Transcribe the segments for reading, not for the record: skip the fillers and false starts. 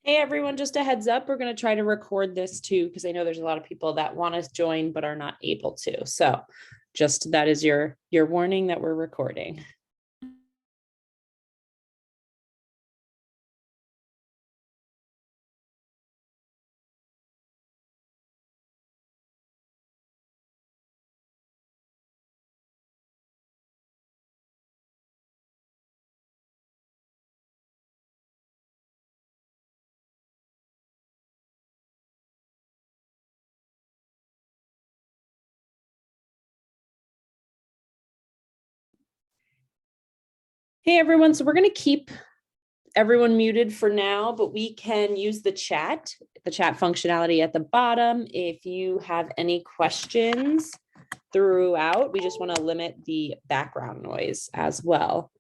Hey everyone, just a heads up, we're going to try to record this too because I know there's a lot of people that want to join but are not able to. So just that is your warning that we're recording. Hey everyone, so we're going to keep everyone muted for now, but we can use the chat functionality at the bottom. If you have any questions throughout, we just want to limit the background noise as well.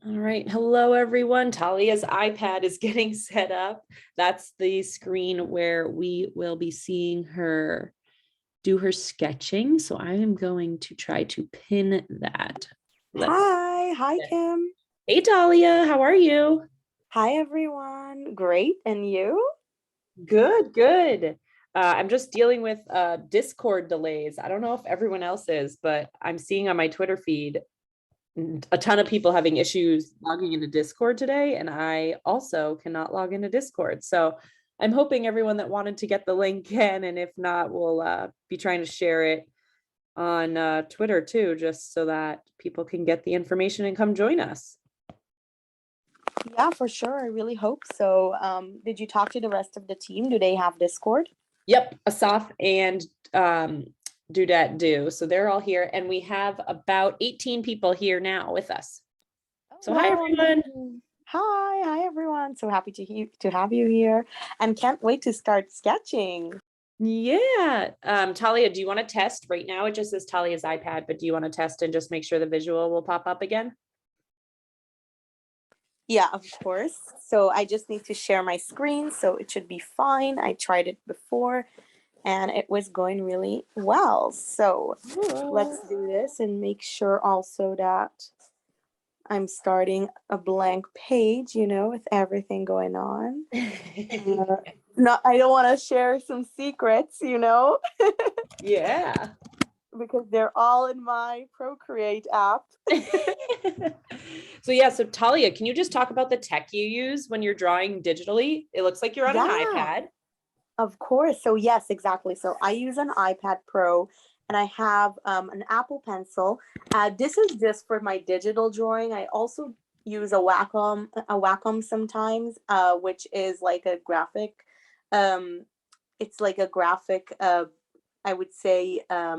All right. Hello, everyone. Talia's iPad is getting set up. That's the screen where we will be seeing her do her sketching. So I am going to try to pin that. Hi, Kim. Hey, Talia. How are you? Hi, everyone. Great. And you? Good. I'm just dealing with Discord delays. I don't know if everyone else is, but I'm seeing on my Twitter feed a ton of people having issues logging into Discord today, and I also cannot log into Discord. So I'm hoping everyone that wanted to get the link can, and if not, we'll be trying to share it on Twitter too, just so that people can get the information and come join us. Yeah, for sure. I really hope so. Did you talk to the rest of the team? Do they have Discord? Yep, Asaf and Dudette do. So they're all here, and we have about 18 people here now with us. So hi, everyone. Hi, everyone. So happy to have you here, and can't wait to start sketching. Yeah. Talia, do you want to test right now? It just says Talia's iPad, but do you want to test and just make sure the visual will pop up again? Yeah, of course. So I just need to share my screen, so it should be fine. I tried it before and it was going really well. So let's do this and make sure also that I'm starting a blank page, with everything going on. No, I don't want to share some secrets, Yeah. because they're all in my Procreate app. So Talia, can you just talk about the tech you use when you're drawing digitally? It looks like you're on an iPad. Of course. So yes, exactly. So I use an iPad Pro and I have an Apple Pencil. This is just for my digital drawing. I also use a Wacom sometimes, which is like a graphic. It's like a graphic. I would say I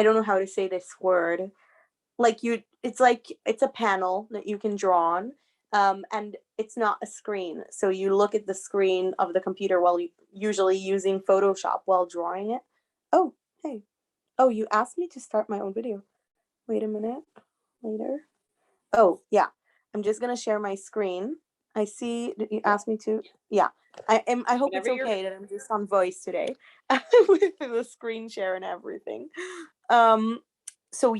don't know how to say this word. It's a panel that you can draw on, and it's not a screen. So you look at the screen of the computer while usually using Photoshop while drawing it. Oh, hey. Oh, you asked me to start my own video. Wait a minute. Later. Oh, yeah. I'm just gonna share my screen. I see that you asked me to. Yeah. I hope it's okay that I'm just on voice today with the screen share and everything. So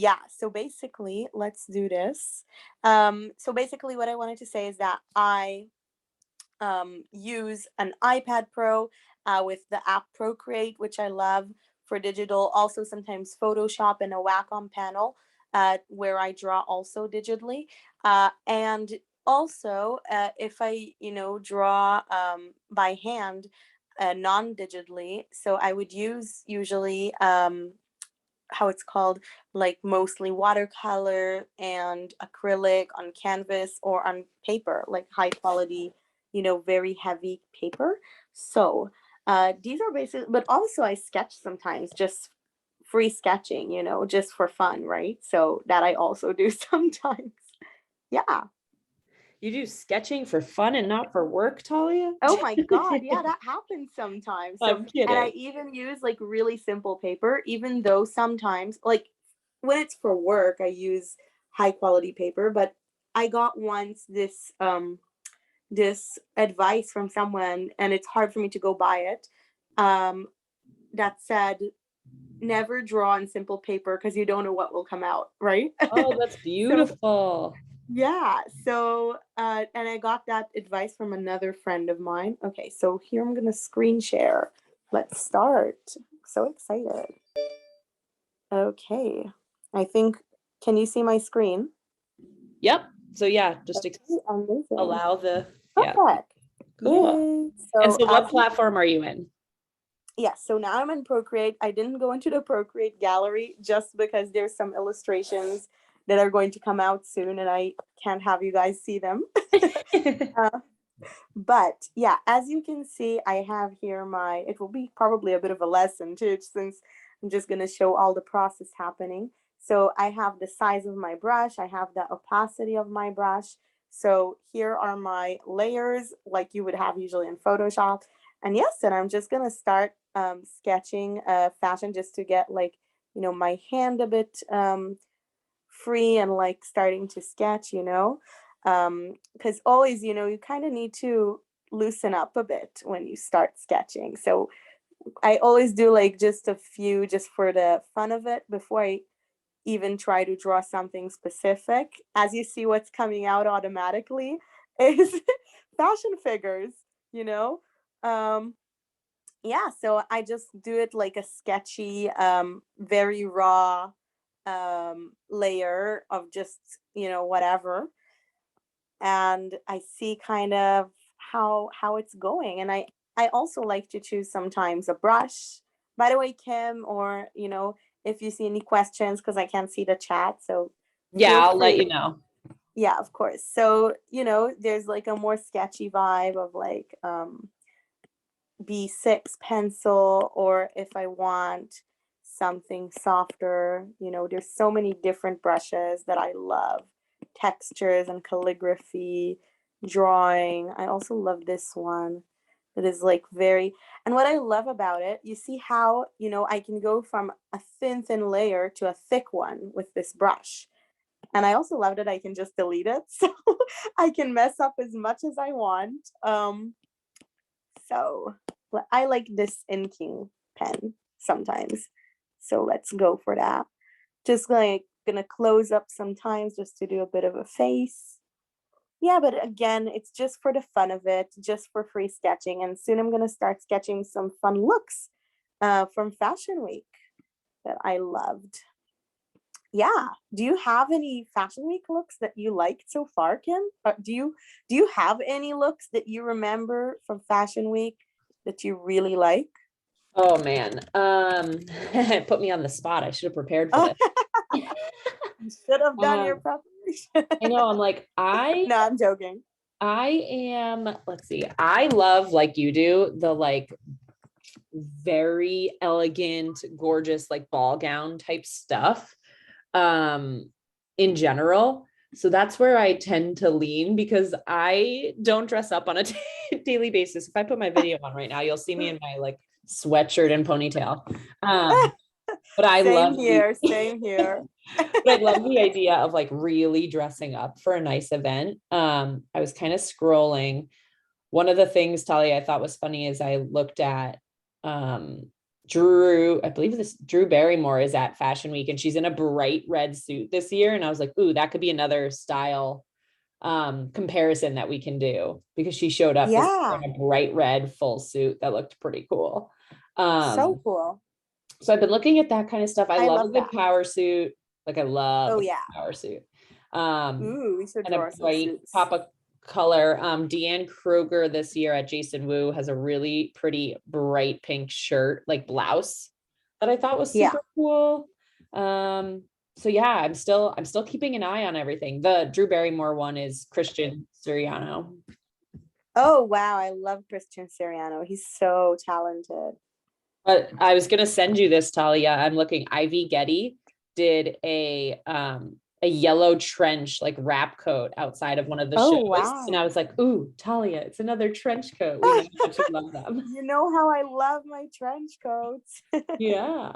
basically, let's do this. So basically, what I wanted to say is that I use an iPad Pro with the app Procreate, which I love for digital. Also, sometimes Photoshop and a Wacom panel where I draw also digitally. And also, if I, draw by hand, non-digitally. So I would use usually how it's called, like mostly watercolor and acrylic on canvas or on paper, like high quality, very heavy paper. So these are basically, but also I sketch sometimes, just free sketching, just for fun, right? So that I also do sometimes. Yeah. You do sketching for fun and not for work, Talia? Oh my God. Yeah, that happens sometimes. So, I'm and I kidding. even use like really simple paper, even though sometimes, like when it's for work, I use high quality paper. But I got once this advice from someone, and it's hard for me to go by it. Um, that said, never draw on simple paper because you don't know what will come out, right? Oh, that's So beautiful. yeah, so and I got that advice from another friend of mine. Okay, so here I'm gonna screen share. Let's start. So excited. Okay, I think, can you see my screen? Yep. So yeah, just Okay, amazing. allow the, yeah, Perfect. cool. Yay. And So so as what platform are you in? yeah, so now I'm in Procreate. I didn't go into the Procreate gallery just because there's some illustrations that are going to come out soon and I can't have you guys see them. uh, But yeah, as you can see, I have here it will be probably a bit of a lesson too, since I'm just going to show all the process happening. So I have the size of my brush, I have the opacity of my brush. So here are my layers like you would have usually in Photoshop. And yes, and I'm just going to start sketching fashion just to get like, my hand a bit free and like starting to sketch, because always, you kind of need to loosen up a bit when you start sketching. So I always do like just a few just for the fun of it before I even try to draw something specific. As you see, what's coming out automatically is fashion figures, you know? Um, yeah, so I just do it like a sketchy, very raw layer of just, whatever. And I see kind of how it's going. And I also like to choose sometimes a brush. By the way, Kim, or if you see any questions, because I can't see the chat, so Yeah, feel I'll let free. you know. Yeah, of course. So, there's like a more sketchy vibe of like B6 pencil, or if I want something softer, there's so many different brushes that I love. Textures and calligraphy, drawing. I also love this one. It is like very, and what I love about it, you see how, I can go from a thin layer to a thick one with this brush. And I also love that I can just delete it. So I can mess up as much as I want. So I like this inking pen sometimes. So let's go for that. Just like gonna close up sometimes just to do a bit of a face. Yeah, but again, it's just for the fun of it, just for free sketching. And soon I'm gonna start sketching some fun looks from Fashion Week that I loved. Yeah. Do you have any Fashion Week looks that you liked so far, Kim? Do you have any looks that you remember from Fashion Week that you really like? Oh man. Put me on the spot. I should have prepared for Oh, this. you should have done your Um, preparation. I know I'm like, No, I'm joking. I am, let's see, I love like you do the like very elegant, gorgeous, like ball gown type stuff in general. So that's where I tend to lean because I don't dress up on a daily basis. If I put my video on right now, you'll see me in my like sweatshirt and ponytail. Um, but I Same love the here. Same here. but I love the idea of like really dressing up for a nice event. I was kind of scrolling. One of the things, Talia, I thought was funny is I looked at um I believe this Drew Barrymore is at Fashion Week and she's in a bright red suit this year. And I was like, ooh, that could be another style comparison that we can do because she showed up this year Yeah. in a bright red full suit that looked pretty cool. So Um, cool. so I've been looking at that kind of stuff. I I love a love good that. power suit. Like I love Oh a good yeah. power suit. Ooh, we should And a draw some bright suits. color. Deanne Kroger this year at Jason Wu has a really pretty bright pink shirt, like blouse, that I thought was Yeah. super cool. So yeah, I'm still keeping an eye on everything. The Drew Barrymore one is Christian Siriano. Oh wow, I love Christian Siriano. He's so talented. But I was gonna send you this, Talia. I'm looking. Ivy Getty did a yellow trench like wrap coat outside of one of the Oh shows, and I wow. was like, "Ooh, Talia, it's another trench coat. We know how much you love them." You know how I love my trench coats. Yeah.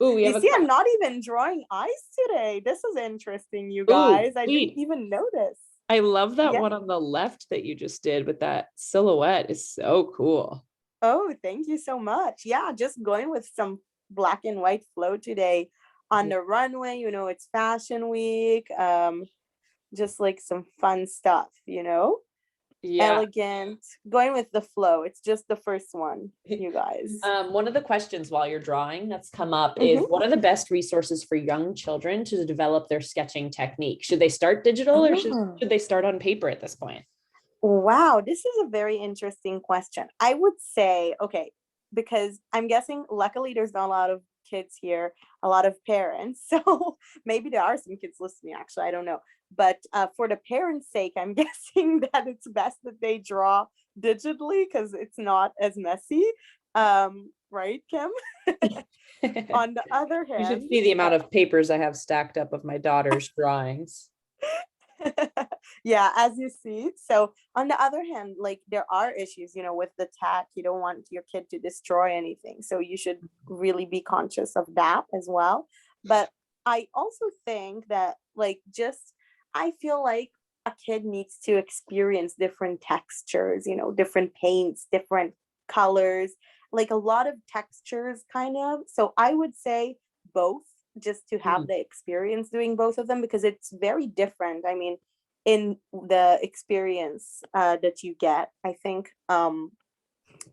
Ooh, we You have a see, I'm question. not even drawing eyes today. This is interesting, you Ooh, guys. I didn't sweet. even notice. I love that Yeah. one on the left that you just did with that silhouette. Is so cool. Oh, thank you so much. Yeah, just going with some black and white flow today on the runway. It's fashion week. Just like some fun stuff, Yeah. elegant, going with the flow. It's just the first one, you guys. One of the questions while you're drawing that's come up is, Mhm. what are the best resources for young children to develop their sketching technique? Should they start digital, or should, Oh. should they start on paper at this point? Wow, this is a very interesting question. I would say, okay, because I'm guessing luckily there's not a lot of kids here, a lot of parents. So maybe there are some kids listening, actually, I don't know. But for the parents' sake, I'm guessing that it's best that they draw digitally because it's not as messy. Right, Kim? On the other You should hand, see the amount of papers I have stacked up of my daughter's drawings. yeah, as you see. So on the other hand, like there are issues, with the tech. You don't want your kid to destroy anything. So you should really be conscious of that as well. But I also think that I feel like a kid needs to experience different textures, different paints, different colors, like a lot of textures kind of. So I would say both, just to have Mm, the experience doing both of them, because it's very different. I mean, in the experience that you get, I think,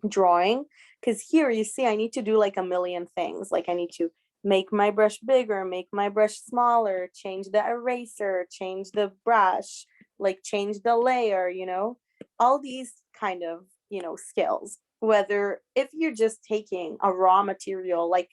drawing, because here you see I need to do like a million things. Like I need to make my brush bigger, make my brush smaller, change the eraser, change the brush, like change the layer, all these kind of, skills. Whether if you're just taking a raw material like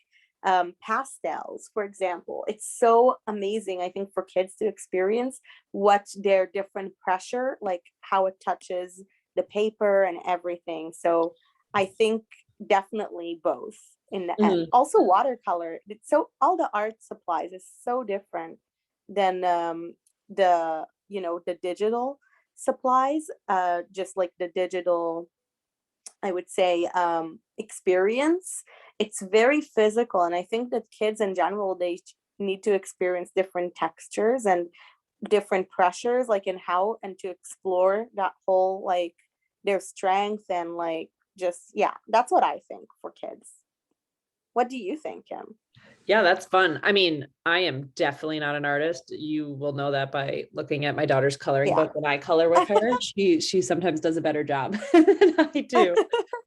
pastels, for example, it's so amazing, I think, for kids to experience what their different pressure, like how it touches the paper and everything. So I think definitely both in the end. mm, Also, watercolor. So all the art supplies is so different than the digital supplies. Just like the digital, I would say, experience. It's very physical, and I think that kids in general, they need to experience different textures and different pressures, like in how and to explore that whole like their strength and like just yeah, that's what I think for kids. What do you think, Kim? yeah, that's fun. I mean, I am definitely not an artist. You will know that by looking at my daughter's coloring Yeah. book. When I color with her, she sometimes does a better job than I do.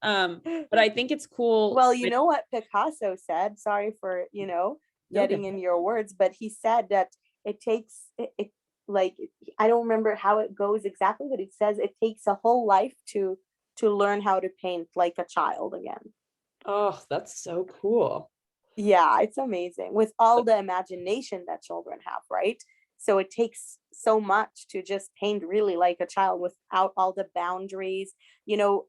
But I think it's cool. Well, you know what Picasso said? Sorry for, No, getting in your words, but he said that it takes it like I don't remember how it goes exactly, but it says it takes a whole life to learn how to paint like a child again. oh, that's so cool. Yeah, it's amazing with all the imagination that children have, right? So it takes so much to just paint really like a child without all the boundaries, you know,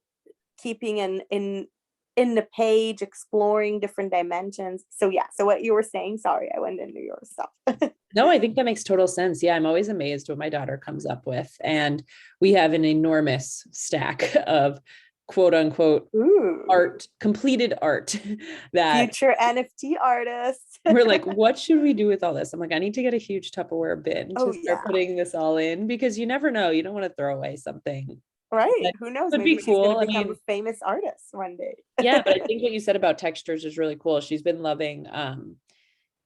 keeping in the page, exploring different dimensions. So yeah, so what you were saying, sorry, I went into your stuff. No, I think that makes total sense. Yeah, I'm always amazed what my daughter comes up with. And we have an enormous stack of quote unquote Ooh, art, completed art that future NFT artists. we're like, what should we do with all this? I'm like, I need to get a huge Tupperware bin Oh to start yeah, putting this all in, because you never know. You don't want to throw away something right. that Who knows? could be Maybe she's gonna cool. I become a mean, famous artist one day. yeah, but I think what you said about textures is really cool. She's been loving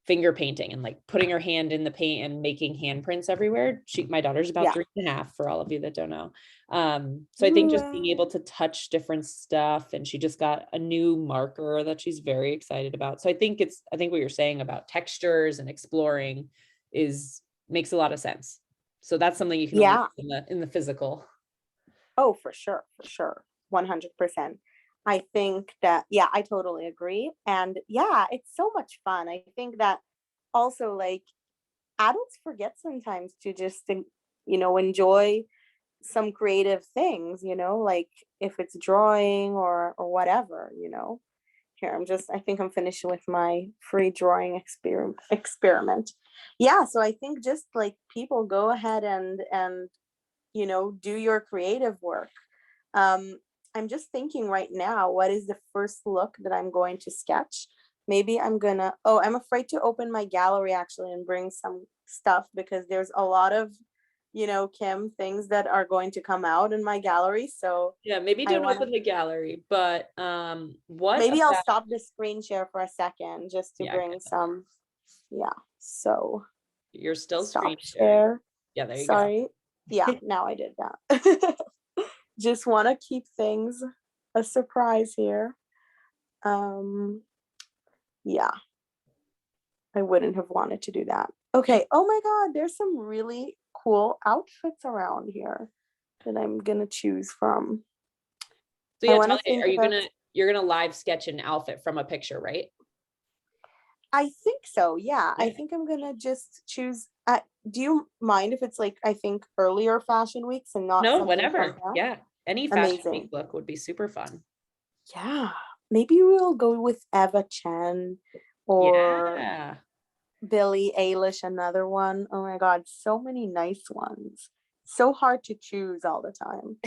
finger painting and like putting her hand in the paint and making handprints everywhere. My daughter's about Yeah. 3.5, for all of you that don't know. So I think just being Ooh, able to touch different stuff, and she just got a new marker that she's very excited about. So I think what you're saying about textures and exploring is makes a lot of sense. So that's something you can only yeah. do in the physical. Oh, for sure, for sure. 100%. I think that, yeah, I totally agree. And yeah, it's so much fun. I think that also, like, adults forget sometimes to just, enjoy some creative things, like if it's drawing or whatever. Here, I think I'm finished with my free drawing experiment. Yeah, so I think just like people go ahead and do your creative work. um, I'm just thinking right now, what is the first look that I'm going to sketch? Maybe I'm afraid to open my gallery actually and bring some stuff because there's a lot of, Kim, things that are going to come out in my gallery. So Yeah, maybe I don't want to, open the gallery, but what maybe I'll about, stop the screen share for a second just to yeah, bring some, yeah. So you're still stop screen sharing. share. Yeah, there you go. Sorry. Yeah, now I did that. Just want to keep things a surprise here. Um, yeah, I wouldn't have wanted to do that. Okay. Oh my God, there's some really cool outfits around here that I'm gonna choose from. So I yeah, want to Talia, think about. you're gonna live sketch an outfit from a picture, right? I think so. Yeah, I Yeah. think I'm gonna just choose. Do you mind if it's like I think earlier fashion weeks and not No, something from whenever. now? Yeah. Any fashion week Amazing. look would be super fun. Yeah, maybe we'll go with Eva Chen or Yeah. Billie Eilish, another one. Oh my God, so many nice ones. So hard to choose all the time.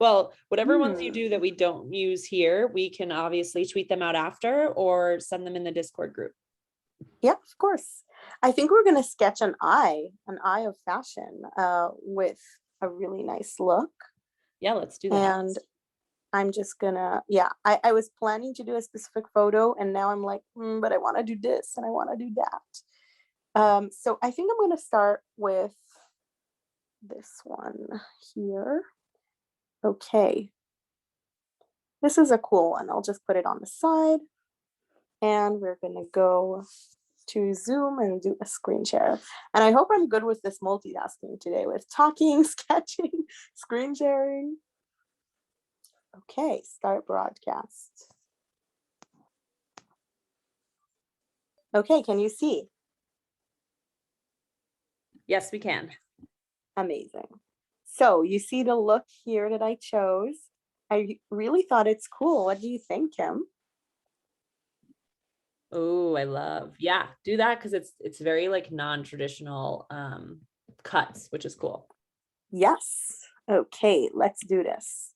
Well, whatever ones you Hmm. do that we don't use here, we can obviously tweet them out after or send them in the Discord group. Yeah, of course. I think we're gonna sketch an eye of fashion, with a really nice look. Yeah, let's do that. And I'm just gonna, yeah, I was planning to do a specific photo and now I'm like, but I want to do this and I want to do that. So I think I'm gonna start with this one here. Okay, this is a cool one. I'll just put it on the side and we're gonna go to Zoom and do a screen share. And I hope I'm good with this multitasking today with talking, sketching, screen sharing. Okay, start broadcast. Okay, can you see? Yes, we can. Amazing. So you see the look here that I chose. I really thought it's cool. What do you think, Kim? Oh, I love. Yeah, do that because it's very like non-traditional cuts, which is cool. Yes. Okay, let's do this.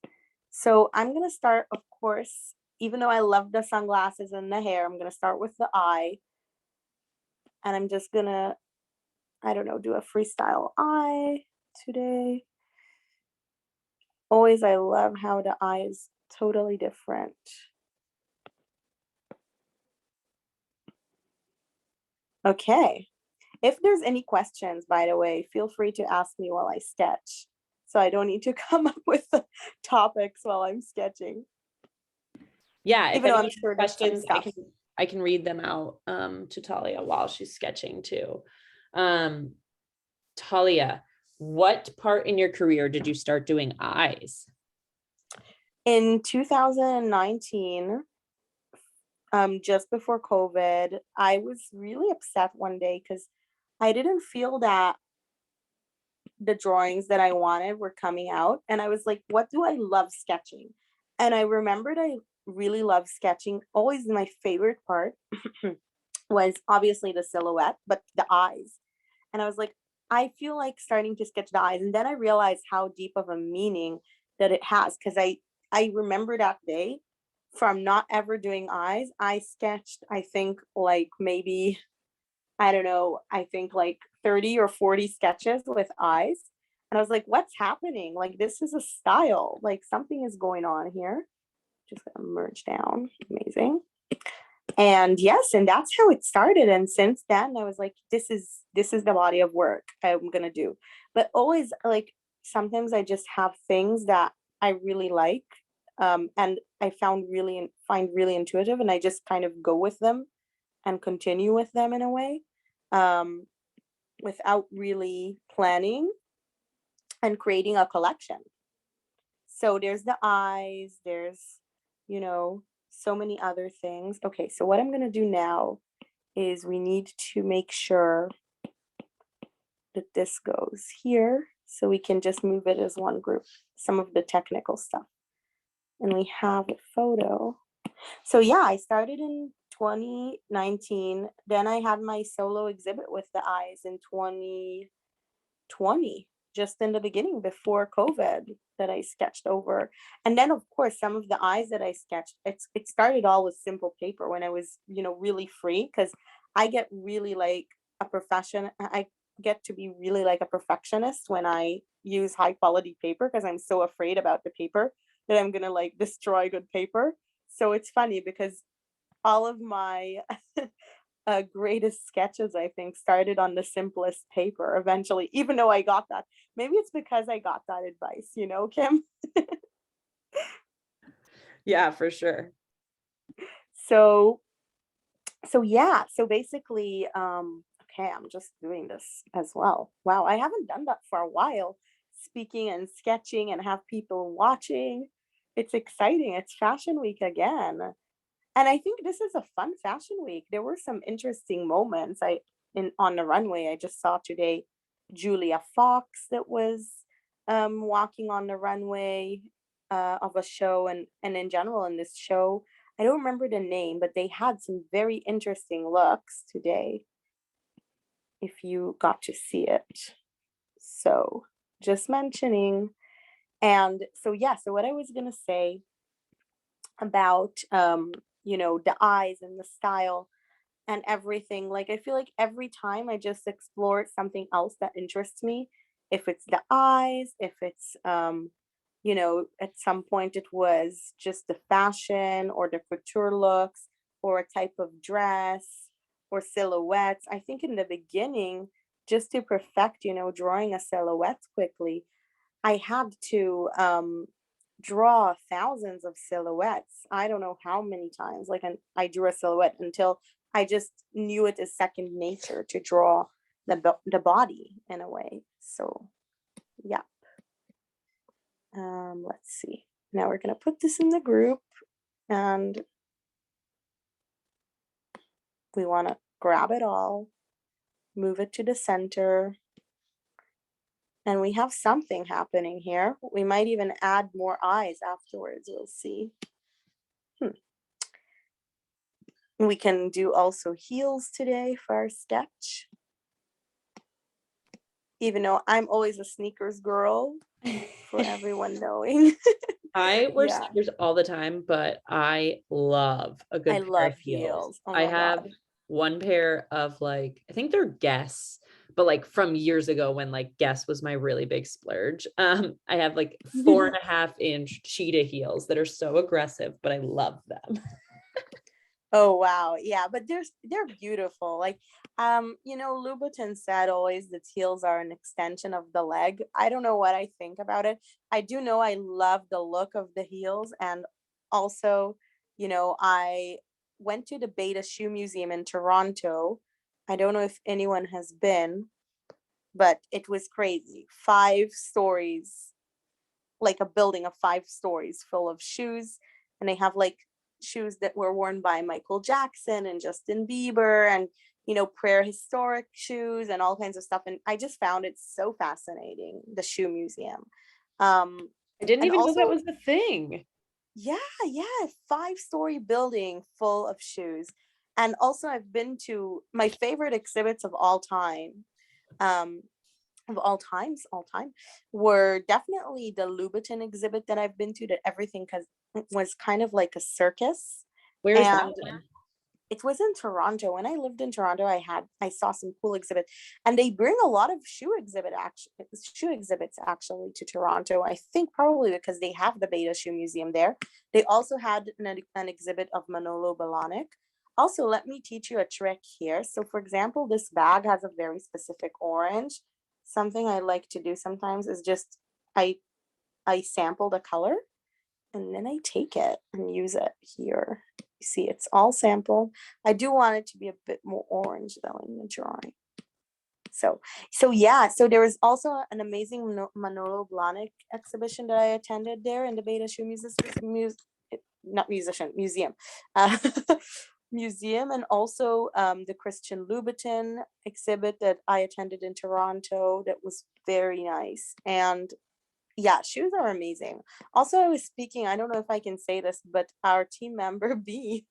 So I'm gonna start, of course, even though I love the sunglasses and the hair, I'm gonna start with the eye. And I'm just gonna, I don't know, do a freestyle eye today. Always, I love how the eye is totally different. Okay. If there's any questions, by the way, feel free to ask me while I sketch. So I don't need to come up with the topics while I'm sketching, Yeah, if even though anyone I'm has sure there's some questions, stuff. I can read them out to Talia while she's sketching too. Um, Talia, what part in your career did you start doing eyes? In 2019, just before COVID, I was really upset one day because I didn't feel that the drawings that I wanted were coming out. And I was like, what do I love sketching? And I remembered I really love sketching. Always my favorite part was obviously the silhouette, but the eyes. And I was like, I feel like starting to sketch the eyes. And then I realized how deep of a meaning that it has. Cause I remember that day from not ever doing eyes, I sketched, I think like maybe, I don't know, I think like 30 or 40 sketches with eyes. And I was like, what's happening? Like, this is a style, like something is going on here. Just gonna merge down. Amazing. And yes, and that's how it started. And since then I was like, this is the body of work I'm gonna do. But always, like, sometimes I just have things that I really like, and I find really intuitive, and I just kind of go with them and continue with them in a way, um, without really planning and creating a collection. So there's the eyes, there's, so many other things. Okay, so what I'm going to do now is we need to make sure that this goes here so we can just move it as one group, some of the technical stuff. And we have a photo. So yeah, I started in 2019. Then I had my solo exhibit with the eyes in 2020, just in the beginning before COVID, that I sketched over. And then of course some of the eyes that I sketched, it started all with simple paper when I was, really free, because I get really like I get to be really like a perfectionist when I use high quality paper, because I'm so afraid about the paper that I'm gonna like destroy good paper. So it's funny because all of my greatest sketches, I think, started on the simplest paper eventually, even though I got that. Maybe it's because I got that advice, Kim? Yeah, for sure. So, so yeah, so basically, okay, I'm just doing this as well. Wow, I haven't done that for a while, speaking and sketching and have people watching. It's exciting. It's Fashion Week again. And I think this is a fun fashion week. There were some interesting moments. I in on the runway. I just saw today Julia Fox that was walking on the runway of a show, and in general in this show. I don't remember the name, but they had some very interesting looks today. If you got to see it, so just mentioning. And so yeah, so what I was gonna say about the eyes and the style and everything. Like I feel like every time I just explore something else that interests me, if it's the eyes, if it's at some point it was just the fashion or the couture looks or a type of dress or silhouettes. I think in the beginning, just to perfect, drawing a silhouette quickly, I had to draw thousands of silhouettes. I don't know how many times. Like, I drew a silhouette until I just knew it as second nature to draw the body in a way. So, yeah. Let's see. Now we're gonna put this in the group, and we want to grab it all, move it to the center, and we have something happening here. We might even add more eyes afterwards. We'll see. We can do also heels today for our sketch. Even though I'm always a sneakers girl, for everyone knowing. I wear Yeah, sneakers all the time, but I love a I good pair of love heels. heels. Oh I my have God. one pair of like, I think they're Guess, but like from years ago when like Guess was my really big splurge. I have like 4.5 inch cheetah heels that are so aggressive, but I love them. Oh wow. Yeah, but they're beautiful. Like Louboutin said always that heels are an extension of the leg. I don't know what I think about it. I do know I love the look of the heels, and also, I went to the Beta Shoe Museum in Toronto. I don't know if anyone has been, but it was crazy. 5 stories, like a building of 5 stories full of shoes, and they have like shoes that were worn by Michael Jackson and Justin Bieber, and prehistoric shoes and all kinds of stuff. And I just found it so fascinating, the shoe museum. um I didn't and even know also, that was the thing. yeah, 5-story building full of shoes. And also I've been to my favorite exhibits of all time, um of all time, were definitely the Louboutin exhibit that I've been to, that everything cause was kind of like a circus. Where is that And one? it was in Toronto. When I lived in Toronto, I saw some cool exhibits, and they bring a lot of shoe exhibits actually to Toronto. I think probably because they have the Beta Shoe Museum there. They also had an exhibit of Manolo Blahnik. Also, let me teach you a trick here. So, for example, this bag has a very specific orange. Something I like to do sometimes is just I I sample the color, and then I take it and use it here. You see, it's all sample. I do want it to be a bit more orange though in the drawing. So yeah, so there was also an amazing Manolo Blahnik exhibition that I attended there in the Beta Shoe not musician, museum. Uh, museum, and also the Christian Louboutin exhibit that I attended in Toronto that was very nice. And yeah, shoes are amazing. Also, I was speaking, I don't know if I can say this, but our team member B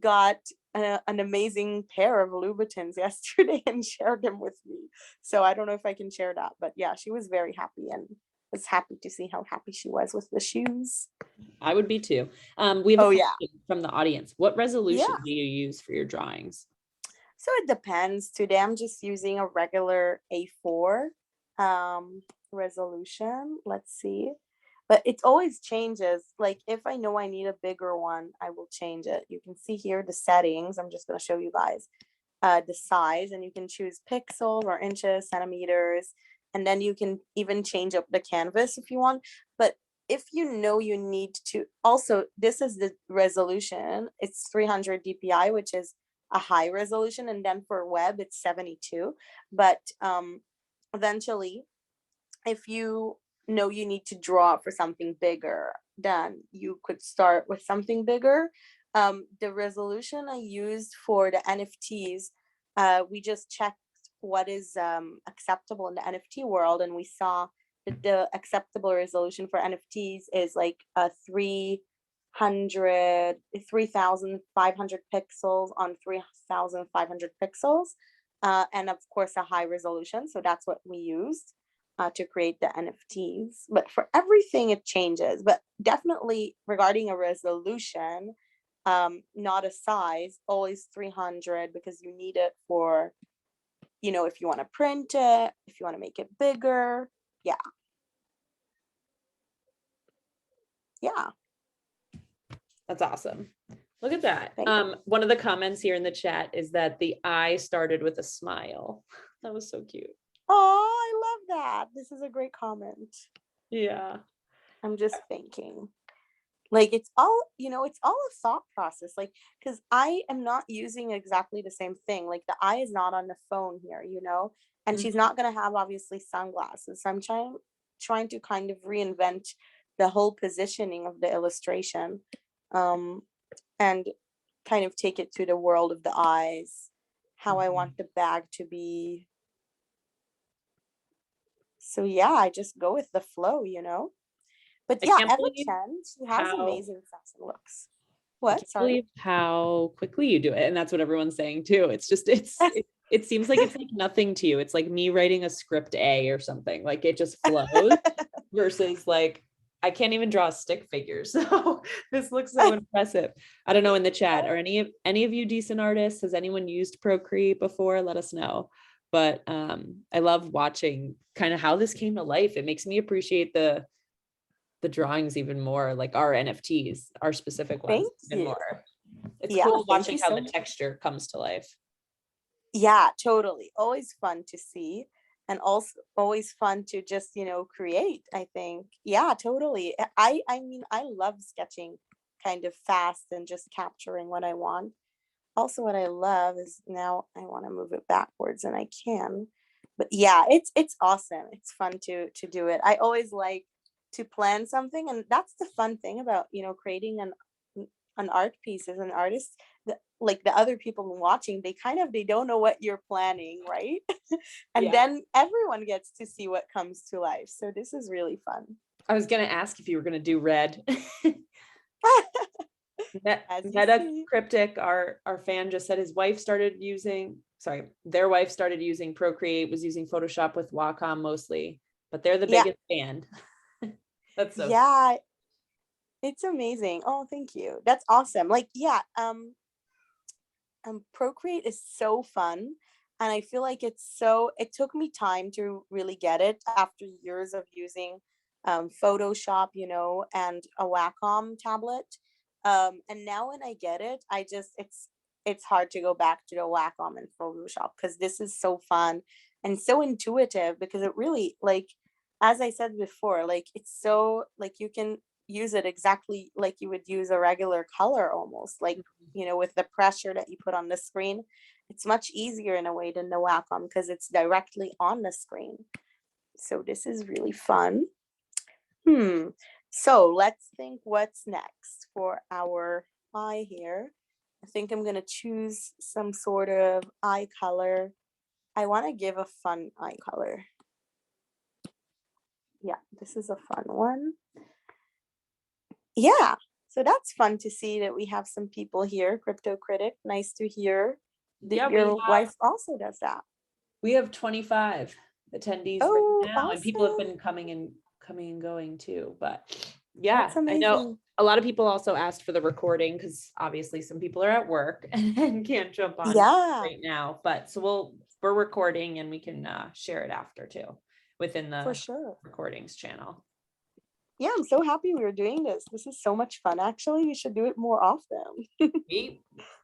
got an amazing pair of Louboutins yesterday and shared them with me. So I don't know if I can share that, but yeah, she was very happy and was happy to see how happy she was with the shoes. I would be too. We have a Oh yeah. question from the audience. What resolution Yeah. do you use for your drawings? So it depends. Today I'm just using a regular A4 resolution. Let's see. But it always changes. Like if I know I need a bigger one, I will change it. You can see here the settings. I'm just going to show you guys the size, and you can choose pixels or inches, centimeters, and then you can even change up the canvas if you want. But if you know you need to, also this is the resolution. It's 300 dpi, which is a high resolution, and then for web it's 72. But eventually, if you know you need to draw for something bigger, then you could start with something bigger. The resolution I used for the NFTs, we just checked what is acceptable in the NFT world, and we saw that the acceptable resolution for NFTs is like a 3,500 pixels on 3,500 pixels, and of course a high resolution. So that's what we used to create the NFTs. But for everything, it changes. But definitely regarding a resolution, not a size, always 300, because you need it for, if you want to print it, if you want to make it bigger. Yeah. Yeah. That's awesome. Look at that. Thank One of the comments here in the chat is that the eye started with a smile. That was so cute. Oh, I love that. This is a great comment. Yeah. I'm just thinking. Like it's all a thought process, like, because I am not using exactly the same thing. Like the eye is not on the phone here, and she's not going to have obviously sunglasses. So I'm trying to kind of reinvent the whole positioning of the illustration, and kind of take it to the world of the eyes, how I want the bag to be. So yeah, I just go with the flow. But I yeah, can't Emma believe Chen, she has how amazing sense and looks. I What? can't Sorry. believe how quickly you do it. And that's what everyone's saying too. It's just it seems like it's like nothing to you. It's like me writing a script A or something. Like it just flows versus like I can't even draw a stick figure. So this looks so impressive. I don't know in the chat, are any of you decent artists? Has anyone used Procreate before? Let us know. But I love watching kind of how this came to life. It makes me appreciate the drawings even more, like our NFTs, our specific ones Thank even you. more. It's Yeah, cool thank watching you how so the much. texture comes to life. Yeah, totally. Always fun to see, and also always fun to just, create, I think. Yeah, totally. I mean, I love sketching kind of fast and just capturing what I want. Also, what I love is now I want to move it backwards and I can. But yeah, it's awesome. It's fun to do it. I always like to plan something, and that's the fun thing about, creating an art piece as an artist. Like the other people watching, they don't know what you're planning, right? And Yeah. then everyone gets to see what comes to life. So this is really fun. I was gonna ask if you were gonna do red. As you Meta see. Cryptic, our fan just said their wife started using Procreate, was using Photoshop with Wacom mostly, but they're the Yeah. biggest fan. That's so Yeah, it's amazing. Oh, thank you. That's awesome. Like, yeah, Procreate is so fun. And I feel like it took me time to really get it after years of using Photoshop, and a Wacom tablet. And now when I get it, it's hard to go back to the Wacom and Photoshop, because this is so fun and so intuitive, because it really, like, as I said before, like it's so, like, you can use it exactly like you would use a regular color almost. Like with the pressure that you put on the screen, it's much easier in a way than the Wacom because it's directly on the screen. So this is really fun. So let's think what's next for our eye here. I think I'm gonna choose some sort of eye color. I want to give a fun eye color. Yeah, this is a fun one. Yeah, so that's fun to see that we have some people here. Crypto Critic, nice to hear that Yeah, your wife also does that. we have 25 attendees right Oh, now, and people have awesome. been coming and going too. But yeah, That's I know amazing. a lot of people also asked for the recording because obviously some people are at work and can't jump on Yeah, right now. But so we're recording and we can share it after too within for the sure. recordings channel. Yeah, I'm so happy we were doing this. This is so much fun. Actually, we should do it more often.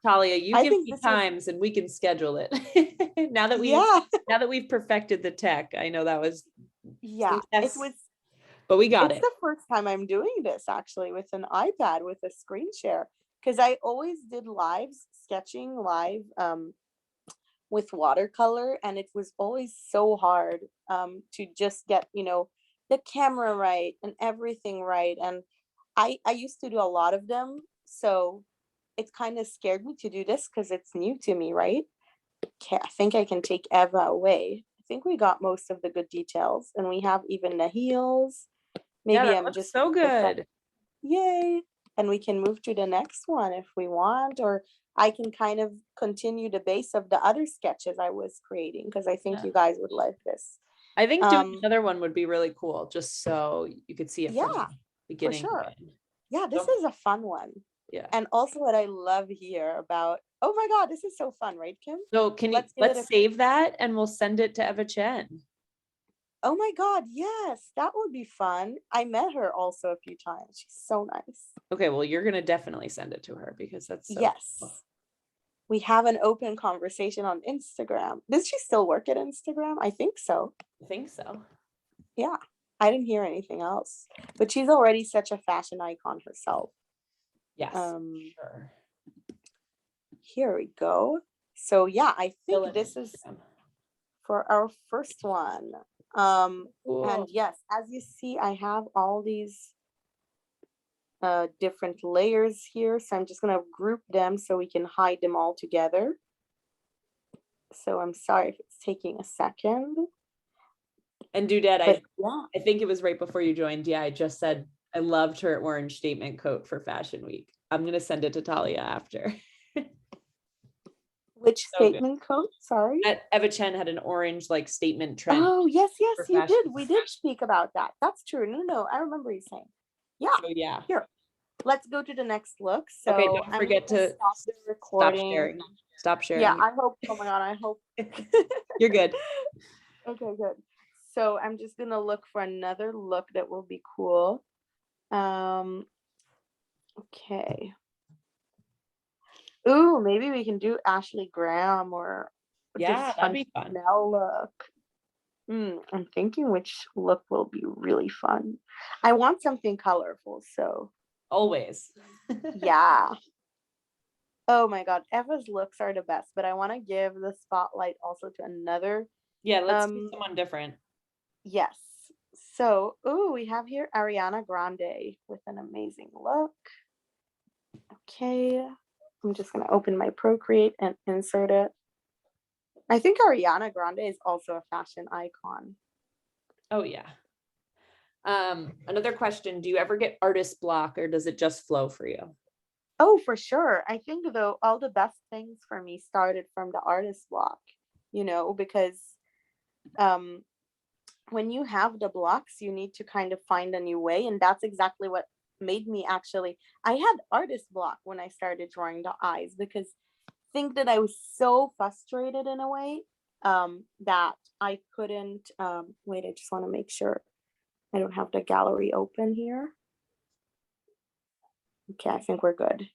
Talia, you I give think me this was, times and we can schedule it. now that yeah, we've perfected the tech, I know that was yeah. It yes, was, but we got it's it. the first time I'm doing this actually with an iPad with a screen share because I always did lives, sketching live with watercolor, and it was always so hard to just get the camera right and everything right. And I used to do a lot of them, so it kind of scared me to do this because it's new to me, right? Okay, I think I can take Eva away. I think we got most of the good details, and we have even the heels. Yeah, Maybe that I'm looks just so good. yay. And we can move to the next one if we want, or I can kind of continue the base of the other sketches I was creating because I think Yeah. you guys would like this. I think doing another one would be really cool, just so you could see it from Yeah, for beginning to sure. end. Yeah, this So, is a fun one. yeah. And also what I love here about, oh my God, this is so fun, right, Kim? So Let's save that and we'll send it to Eva Chen. oh my God, yes, that would be fun. I met her also a few times. She's so nice. Okay, well, you're gonna definitely send it to her because that's so Yes. cool. We have an open conversation on Instagram. Does she still work at Instagram? I think so. I think so. Yeah. I didn't hear anything else. But she's already such a fashion icon herself. Yes, Um, sure. here we go. So yeah, I Fill think it this is in. for our first one. And Cool. yes, as you see, I have all these different layers here. So I'm just gonna group them so we can hide them all together. So I'm sorry if it's taking a second. And Dudette, But yeah, I think it was right before you joined. Yeah, I just said I loved her orange statement coat for Fashion Week. I'm gonna send it to Talia after. which So good. statement code? Sorry. Eva Chen had an orange like statement trend Oh, yes, yes, for you fashion. did. We did speak about that. That's true. No, no, I remember you saying. Yeah, So yeah. here. Let's go to the next look. Okay, So don't I'm forget gonna to stop the stop recording. sharing. Stop Yeah, sharing. I hope. Oh my God, I hope. You're good. Okay, good. So I'm just gonna look for another look that will be cool. Okay. Ooh, maybe we can do Ashley Graham or this Yeah, that'd fun be fun. Chanel look. I'm thinking which look will be really fun. I want something colorful, so Always. yeah. Oh my God, Eva's looks are the best, but I want to give the spotlight also to another. Yeah, let's do someone different. Yes. So, ooh, we have here Ariana Grande with an amazing look. Okay, I'm just gonna open my Procreate and insert it. I think Ariana Grande is also a fashion icon. Oh yeah. Another question, do you ever get artist block or does it just flow for you? Oh, for sure. I think though all the best things for me started from the artist block, because um when you have the blocks, you need to kind of find a new way. And that's exactly what made me actually, I had artist block when I started drawing the eyes because I think that I was so frustrated in a way that I couldn't, wait, I just want to make sure I don't have the gallery open here. Okay, I think we're good.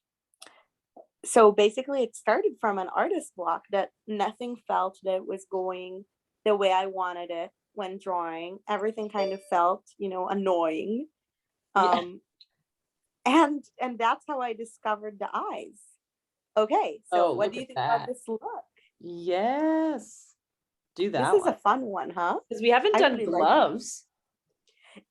So basically it started from an artist block that nothing felt that it was going the way I wanted it when drawing. Everything kind of felt, annoying. Yeah. Um, and that's how I discovered the eyes. Okay, so Oh, what look do you at think about that. this look? Yes. Do This that is a one. fun one, huh? Because we haven't I done really like it. gloves.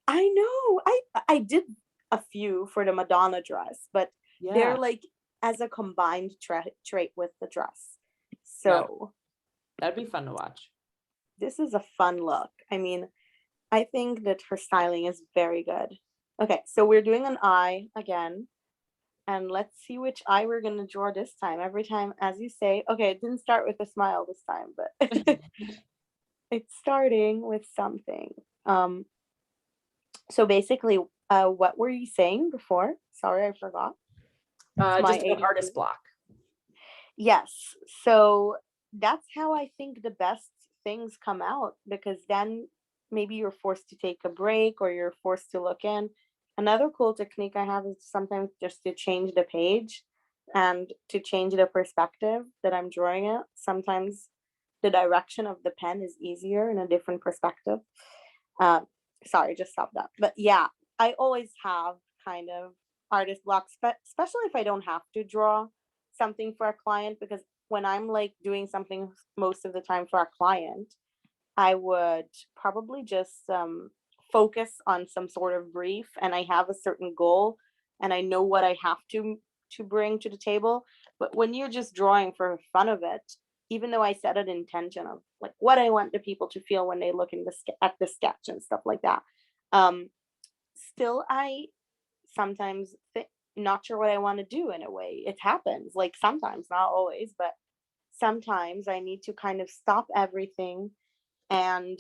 I know. I did a few for the Madonna dress, but Yeah. they're like as a combined trait with the dress. Yeah. So That'd be fun to watch. this is a fun look. I mean, I think that her styling is very good. Okay, so we're doing an eye again. And let's see which eye we're gonna draw this time. Every time, as you say, okay, it didn't start with a smile this time, but it's starting with something. Um, so basically, what were you saying before? Sorry, I forgot. It's my Just about ADD. artist block. Yes. So that's how I think the best things come out, because then maybe you're forced to take a break or you're forced to look in. Another cool technique I have is sometimes just to change the page and to change the perspective that I'm drawing it. Sometimes the direction of the pen is easier in a different perspective. Uh, Sorry, just stop that. But yeah, I always have kind of artist blocks, but especially if I don't have to draw something for a client, because when I'm like doing something most of the time for a client, I would probably just focus on some sort of brief, and I have a certain goal and I know what I have to bring to the table. But when you're just drawing for fun of it, even though I set an intention of like what I want the people to feel when they look in at the sketch and stuff like that, um, still I sometimes not sure what I want to do in a way. It happens, like sometimes, not always, but sometimes I need to kind of stop everything and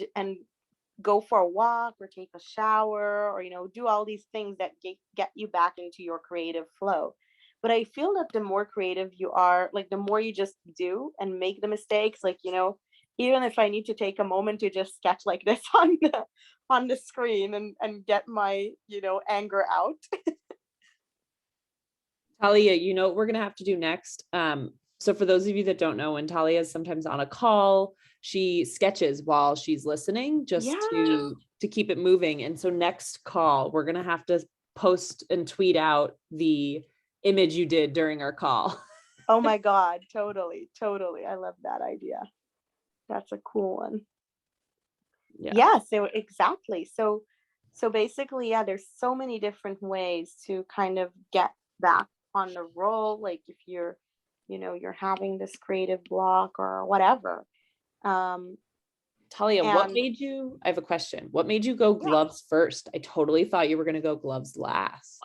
go for a walk or take a shower or do all these things that get you back into your creative flow. But I feel that the more creative you are, like the more you just do and make the mistakes, like even if I need to take a moment to just sketch like this on the screen and get my anger out. Talia, you know what we're gonna have to do next? So for those of you that don't know, when Talia is sometimes on a call, she sketches while she's listening just Yeah. to keep it moving. And so next call, we're gonna have to post and tweet out the image you did during our call. Oh my god, totally, totally, I love that idea. That's a cool one. Yeah. Yeah, so exactly. So basically, yeah, there's so many different ways to kind of get back on the roll. Like if you're having this creative block or whatever. Um, Talia, what and made you? I have a question. What made you go yeah. gloves first? I totally thought you were gonna go gloves last.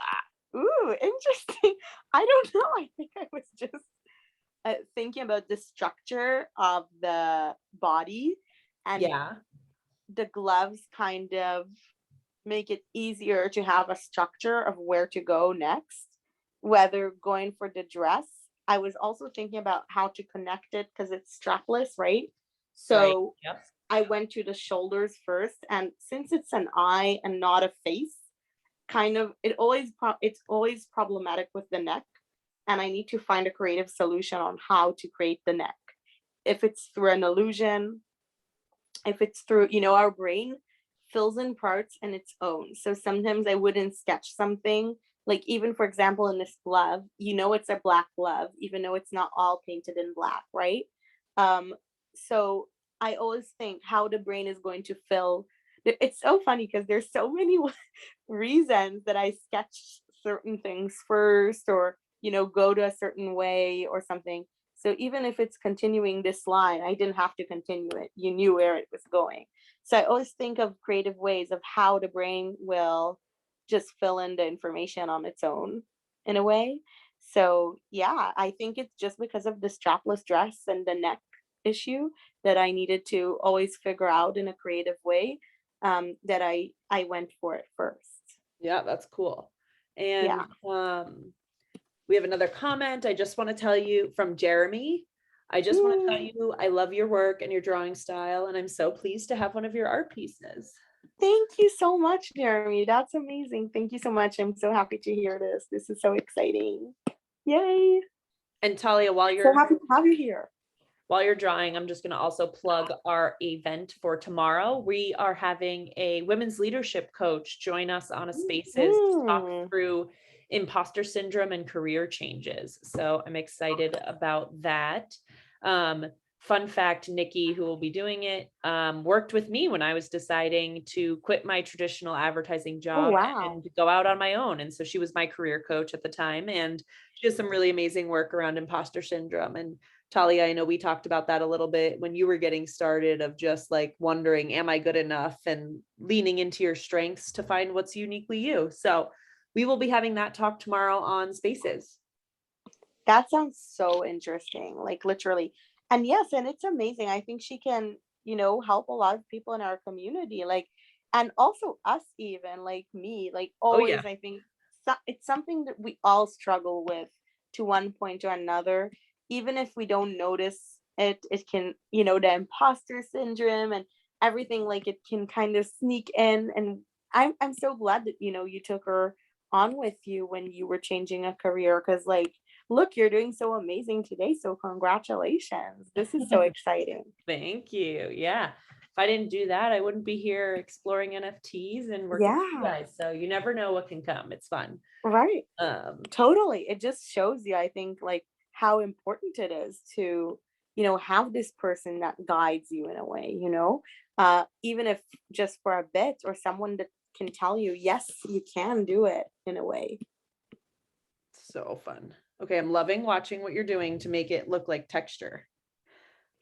Ooh, interesting. I don't know. I think I was just thinking about the structure of the body, and Yeah. the gloves kind of make it easier to have a structure of where to go next, whether going for the dress. I was also thinking about how to connect it because it's strapless, right? Right. So Yep. I went to the shoulders first, and since it's an eye and not a face, kind of it's always problematic with the neck, and I need to find a creative solution on how to create the neck. If it's through an illusion, if it's through our brain fills in parts in its own. So sometimes I wouldn't sketch something, like even for example in this glove, it's a black glove even though it's not all painted in black, right? So I always think how the brain is going to fill. It's so funny because there's so many reasons that I sketch certain things first, or go to a certain way or something. So even if it's continuing this line, I didn't have to continue it. You knew where it was going. So I always think of creative ways of how the brain will just fill in the information on its own in a way. So yeah, I think it's just because of the strapless dress and the neck issue that I needed to always figure out in a creative way, that I went for it first. Yeah, that's cool. And Yeah. we have another comment. I just want to tell you from Jeremy. I just want to tell Mm, you I love your work and your drawing style, and I'm so pleased to have one of your art pieces. thank you so much, Jeremy. That's amazing. Thank you so much. I'm so happy to hear this. This is so exciting. Yay. And Talia, So happy to have you here. while you're drawing, I'm just going to also plug our event for tomorrow. We are having a women's leadership coach join us on a spaces to talk Mm, through imposter syndrome and career changes. So I'm excited about that. Fun fact, Nikki, who will be doing it, worked with me when I was deciding to quit my traditional advertising Oh, job wow. and go out on my own. And so she was my career coach at the time. And she does some really amazing work around imposter syndrome. And Talia, I know we talked about that a little bit when you were getting started, of just like wondering, am I good enough? And leaning into your strengths to find what's uniquely you. So we will be having that talk tomorrow on Spaces. That sounds so interesting, like literally. And yes, and it's amazing. I think she can, help a lot of people in our community, like, and also us, even like me, like Oh, yeah. always, I think it's something that we all struggle with to one point or another. Even if we don't notice it, it can, the imposter syndrome and everything, like it can kind of sneak in. And I'm so glad that, you took her on with you when you were changing a career, because like, look, you're doing so amazing today. So congratulations. This is so exciting. Thank you. Yeah. If I didn't do that, I wouldn't be here exploring NFTs and working with you Yeah, guys. So you never know what can come. It's fun. right. Um, Totally. It just shows you, I think, like how important it is to, have this person that guides you in a way, even if just for a bit, or someone that can tell you, yes, you can do it in a way. so fun. Okay, I'm loving watching what you're doing to make it look like texture.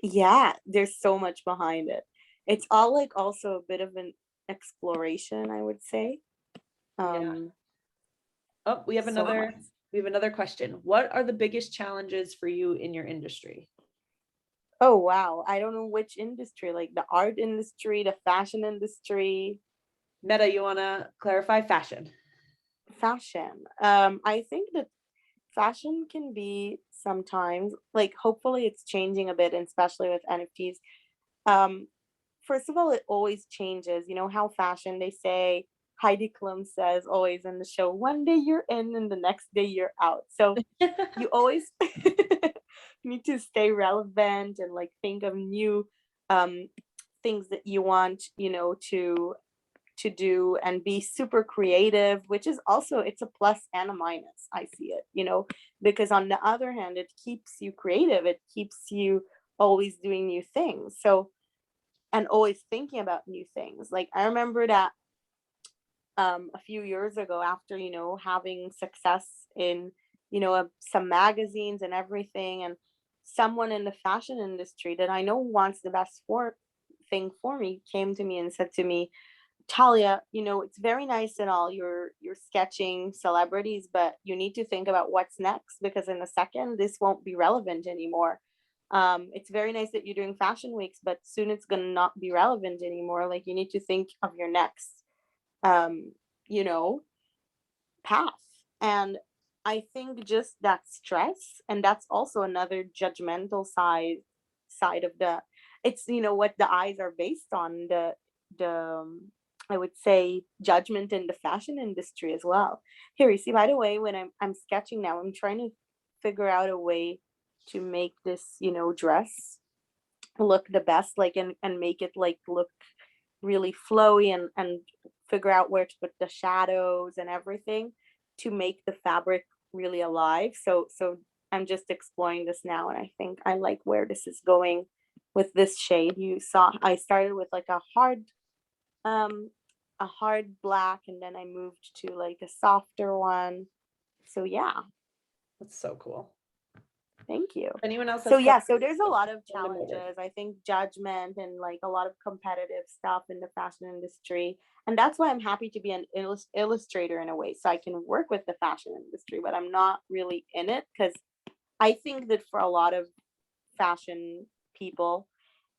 Yeah, there's so much behind it. It's all like also a bit of an exploration, I would say. Yeah. Um, Oh, so much. we have another question. What are the biggest challenges for you in your industry? Oh wow. I don't know which industry, like the art industry, the fashion industry, Meta, you want to clarify fashion? fashion. I think that fashion can be sometimes, like, hopefully it's changing a bit, and especially with NFTs. Um, First of all, it always changes. You know how fashion, they say, Heidi Klum says always in the show, one day you're in and the next day you're out. So you always need to stay relevant and like think of new um things that you want, to do, and be super creative, which is also, it's a plus and a minus. I see it, because on the other hand, it keeps you creative, it keeps you always doing new things, so, and always thinking about new things. Like I remember that a few years ago, after, having success in, some magazines and everything, and someone in the fashion industry that I know wants the best for thing for me came to me and said to me, Talia, it's very nice and all, you're sketching celebrities, but you need to think about what's next, because in a second this won't be relevant anymore. It's very nice that you're doing fashion weeks, but soon it's gonna not be relevant anymore. Like, you need to think of your next um, you know, path. And I think just that stress, and that's also another judgmental side of the, it's, what the eyes are based on, the I would say judgment in the fashion industry as well. Here, you see, by the way, when I'm sketching now, I'm trying to figure out a way to make this, dress look the best, like, and make it like look really flowy, and figure out where to put the shadows and everything to make the fabric really alive. So I'm just exploring this now, and I think I like where this is going with this shade. You saw I started with like um a hard black, and then I moved to like a softer one. So yeah, That's so cool. thank you. If anyone else So has yeah, so questions, there's a lot of send them over. challenges. I think judgment and like a lot of competitive stuff in the fashion industry. And that's why I'm happy to be an illustrator in a way. So I can work with the fashion industry, but I'm not really in it, because I think that for a lot of fashion people,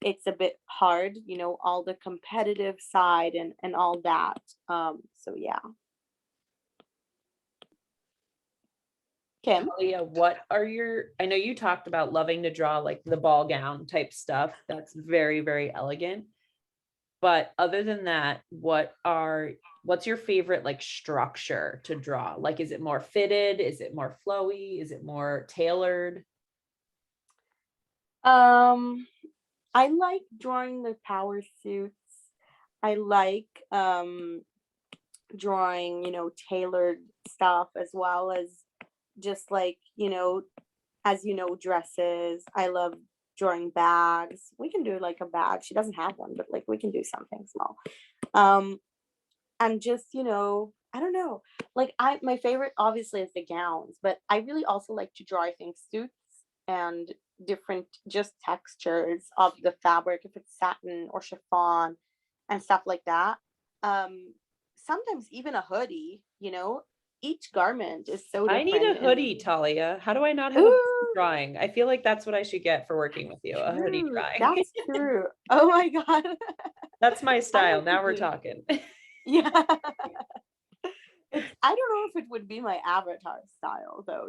it's a bit hard, all the competitive side and all that. So yeah. Kim? Talia, what are I know you talked about loving to draw like the ball gown type stuff. That's very, very elegant. But other than that, what's your favorite like structure to draw? Like, is it more fitted? Is it more flowy? Is it more tailored? Um, I like drawing the power suits. I like drawing, tailored stuff, as well as just like, as you know, dresses. I love drawing bags. We can do like a bag. She doesn't have one, but like we can do something small. Um, and just, I don't know. Like my favorite obviously is the gowns, but I really also like to draw, I think, suits and different just textures of the fabric, if it's satin or chiffon and stuff like that. Um, Sometimes even a hoodie, each garment is so I need a different. And hoodie, Talia. How do I not have a ooh, drawing? I feel like that's what I should get for working with you, a hoodie true. drawing. That's true. Oh my God. That's my I style. like to Now we're think. talking. Yeah. I don't know if it would be my avatar style though.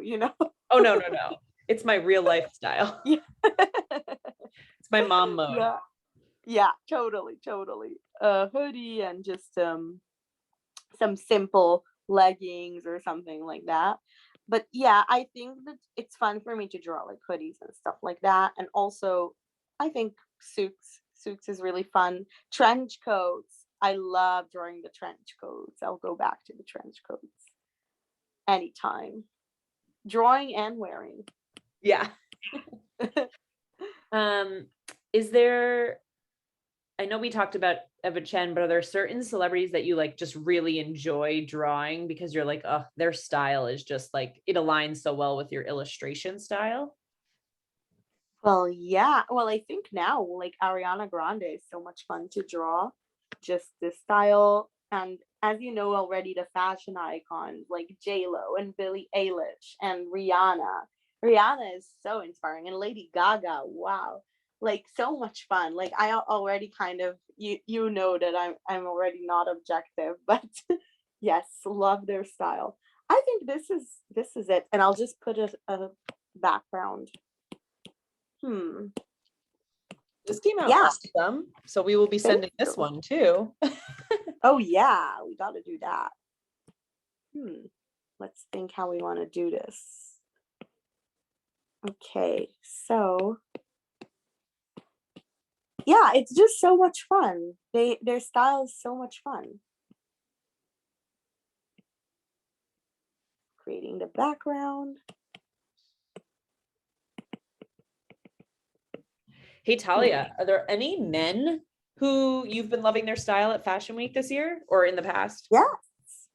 Oh, no, no, no. It's my real life style. Yeah. It's my mom mode. Yeah. Yeah, totally, totally. A hoodie and just some simple leggings or something like that. But yeah, I think that it's fun for me to draw like hoodies and stuff like that. And also, I think suits is really fun. Trench coats. I love drawing the trench coats. I'll go back to the trench coats anytime. Drawing and wearing. Yeah. Um, is there, I know we talked about Eva Chen, but are there certain celebrities that you like just really enjoy drawing because you're like, oh, their style is just like it aligns so well with your illustration style? Well, yeah. Well, I think now like Ariana Grande is so much fun to draw. Just the style, and as you know already, the fashion icons like J Lo and Billie Eilish and Rihanna. Rihanna is so inspiring, and Lady Gaga. Wow, like so much fun. Like I already kind of you know that I'm already not objective, but yes, love their style. I think this is it, and I'll just put a background. Hmm. This came out Yeah. awesome. So we will be Thank sending this you. one too. Oh yeah, we got to do that. Let's think how we want to do this. Okay, so yeah, it's just so much fun. Their style is so much fun. Creating the background. Hey, Talia, are there any men who you've been loving their style at Fashion Week this year or in the past? Yes,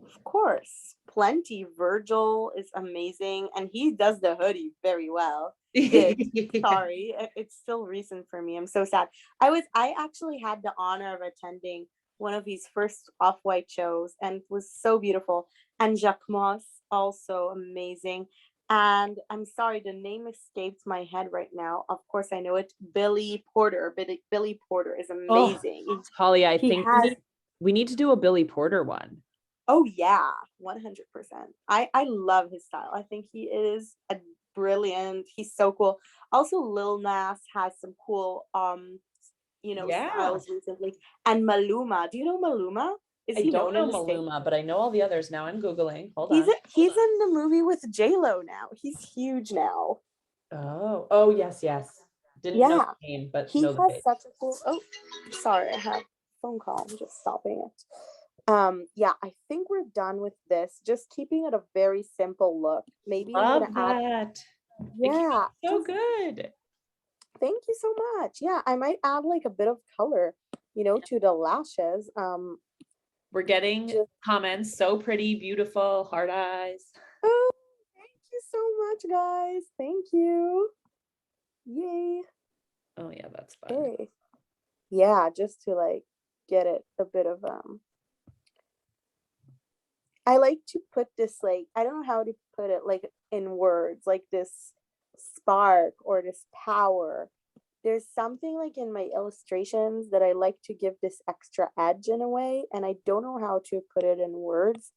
of course. Plenty. Virgil is amazing, and he does the hoodie very well. Did. Sorry, it's still recent for me. I'm so sad. I actually had the honor of attending one of his first Off-White shows, and it was so beautiful. And Jacques Moss, also amazing. And I'm sorry, the name escapes my head right now. Of course, I know it. Billy Porter. Billy Porter is Oh, amazing. Talia, I He think has. we need to do a Billy Porter one. Oh yeah, 100%. I love his style. I think he is a brilliant. He's so cool. Also, Lil Nas has some cool Yeah. styles recently. And Maluma. Do you know Maluma? Is I he don't known in know the States? Maluma, but I know all the others now. I'm Googling. Hold He's on. he's in the movie with J Lo now. He's huge now. Oh, yes, yes. Didn't know Yeah. the name, but He know the has face. such a cool. Oh, sorry, I have a phone call. I'm just stopping it. Yeah, I think we're done with this. Just keeping it a very simple look. Maybe I'm gonna Love add. that. It came Yeah, out so just good. thank you so much. Yeah, I might add like a bit of color, to the lashes. We're getting Just comments. So pretty, beautiful, heart eyes. oh, thank you so much, guys. Thank you. Yay. Oh, yeah, that's fun. Hey. Yeah, just to like get it a bit of I like to put this like I don't know how to put it like in words, like this spark or this power. There's something like in my illustrations that I like to give this extra edge in a way, and I don't know how to put it in words.